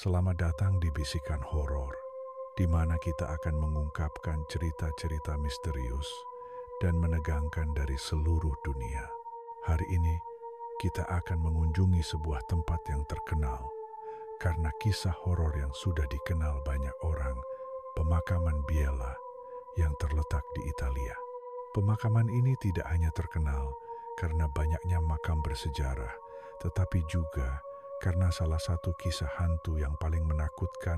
Selamat datang di Bisikan Horor, di mana kita akan mengungkapkan cerita-cerita misterius dan menegangkan dari seluruh dunia. Hari ini, kita akan mengunjungi sebuah tempat yang terkenal karena kisah horor yang sudah dikenal banyak orang, pemakaman Biella yang terletak di Italia. Pemakaman ini tidak hanya terkenal karena banyaknya makam bersejarah, tetapi juga karena salah satu kisah hantu yang paling menakutkan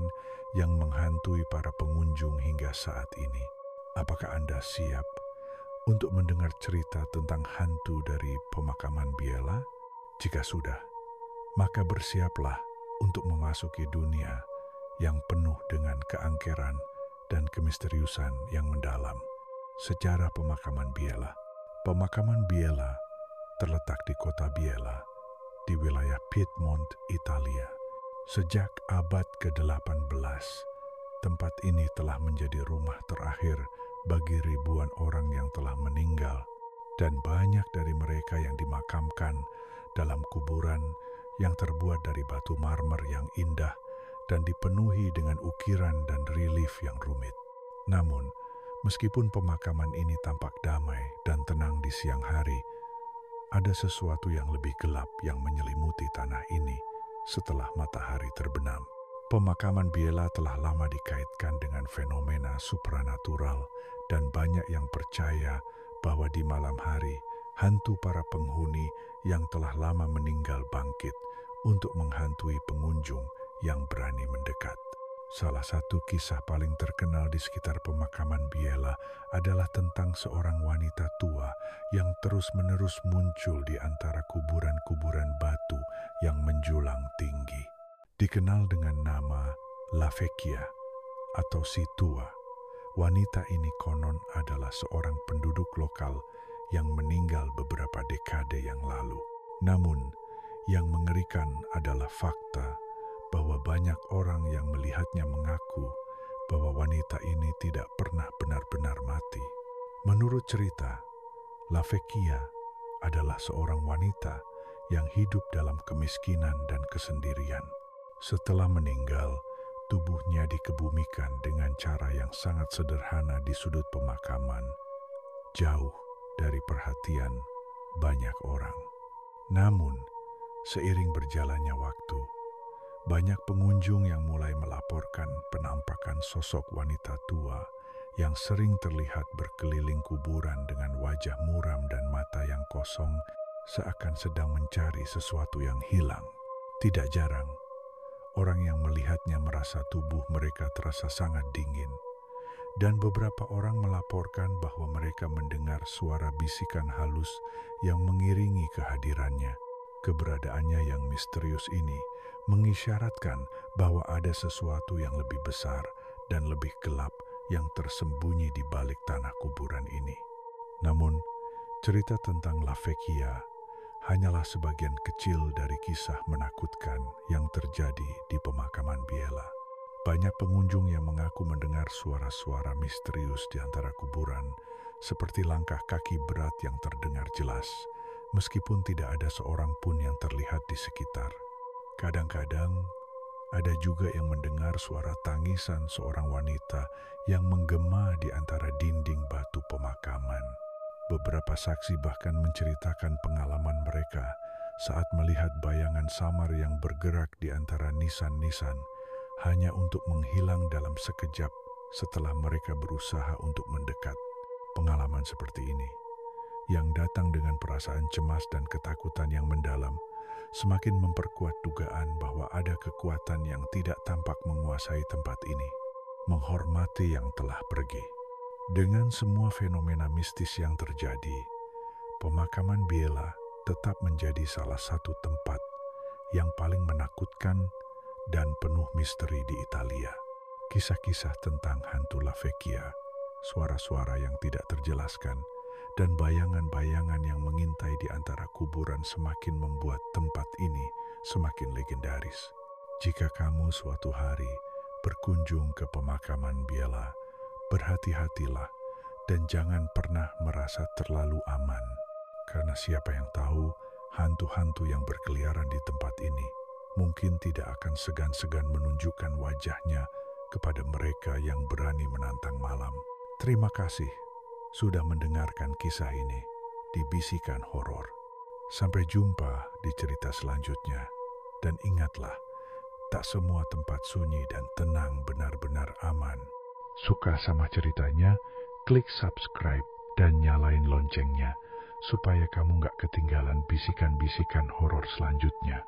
yang menghantui para pengunjung hingga saat ini. Apakah Anda siap untuk mendengar cerita tentang hantu dari pemakaman Biella? Jika sudah, maka bersiaplah untuk memasuki dunia yang penuh dengan keangkeran dan kemisteriusan yang mendalam. Sejarah pemakaman Biella. Pemakaman Biella terletak di kota Biella, di wilayah Piedmont, Italia. Sejak abad ke-18, tempat ini telah menjadi rumah terakhir bagi ribuan orang yang telah meninggal, dan banyak dari mereka yang dimakamkan dalam kuburan yang terbuat dari batu marmer yang indah dan dipenuhi dengan ukiran dan relief yang rumit. Namun, meskipun pemakaman ini tampak damai dan tenang di siang hari, ada sesuatu yang lebih gelap yang menyelimuti tanah ini setelah matahari terbenam. Pemakaman Biella telah lama dikaitkan dengan fenomena supranatural dan banyak yang percaya bahwa di malam hari, hantu para penghuni yang telah lama meninggal bangkit untuk menghantui pengunjung yang berani mendekat. Salah satu kisah paling terkenal di sekitar pemakaman Biella adalah tentang seorang wanita tua yang terus-menerus muncul di antara kuburan-kuburan batu yang menjulang tinggi. Dikenal dengan nama La Vecchia atau si tua, wanita ini konon adalah seorang penduduk lokal yang meninggal beberapa dekade yang lalu. Namun, yang mengerikan adalah fakta bahwa banyak orang yang melihatnya mengaku bahwa wanita ini tidak pernah benar-benar mati. Menurut cerita, La Vecchia adalah seorang wanita yang hidup dalam kemiskinan dan kesendirian. Setelah meninggal, tubuhnya dikebumikan dengan cara yang sangat sederhana di sudut pemakaman, jauh dari perhatian banyak orang. Namun, seiring berjalannya waktu, banyak pengunjung yang mulai melaporkan penampakan sosok wanita tua yang sering terlihat berkeliling kuburan dengan wajah muram dan mata yang kosong, seakan sedang mencari sesuatu yang hilang. Tidak jarang, orang yang melihatnya merasa tubuh mereka terasa sangat dingin, dan beberapa orang melaporkan bahwa mereka mendengar suara bisikan halus yang mengiringi kehadirannya. Keberadaannya yang misterius ini mengisyaratkan bahwa ada sesuatu yang lebih besar dan lebih gelap yang tersembunyi di balik tanah kuburan ini. Namun, cerita tentang La Vecchia hanyalah sebagian kecil dari kisah menakutkan yang terjadi di pemakaman Biella. Banyak pengunjung yang mengaku mendengar suara-suara misterius di antara kuburan, seperti langkah kaki berat yang terdengar jelas, meskipun tidak ada seorang pun yang terlihat di sekitar. Kadang-kadang, ada juga yang mendengar suara tangisan seorang wanita yang menggema di antara dinding batu pemakaman. Beberapa saksi bahkan menceritakan pengalaman mereka saat melihat bayangan samar yang bergerak di antara nisan-nisan, hanya untuk menghilang dalam sekejap setelah mereka berusaha untuk mendekat. Pengalaman seperti ini, yang datang dengan perasaan cemas dan ketakutan yang mendalam, semakin memperkuat dugaan bahwa ada kekuatan yang tidak tampak menguasai tempat ini, menghormati yang telah pergi. Dengan semua fenomena mistis yang terjadi, pemakaman Biella tetap menjadi salah satu tempat yang paling menakutkan dan penuh misteri di Italia. Kisah-kisah tentang hantu La Vecchia, suara-suara yang tidak terjelaskan, dan bayangan-bayangan yang mengintai di antara kuburan semakin membuat tempat ini semakin legendaris. Jika kamu suatu hari berkunjung ke pemakaman Biella, berhati-hatilah dan jangan pernah merasa terlalu aman, karena siapa yang tahu hantu-hantu yang berkeliaran di tempat ini mungkin tidak akan segan-segan menunjukkan wajahnya kepada mereka yang berani menantang malam. Terima kasih sudah mendengarkan kisah ini di Bisikan Horor. Sampai jumpa di cerita selanjutnya. Dan ingatlah, tak semua tempat sunyi dan tenang benar-benar aman. Suka sama ceritanya? Klik subscribe dan nyalain loncengnya supaya kamu gak ketinggalan bisikan-bisikan horor selanjutnya.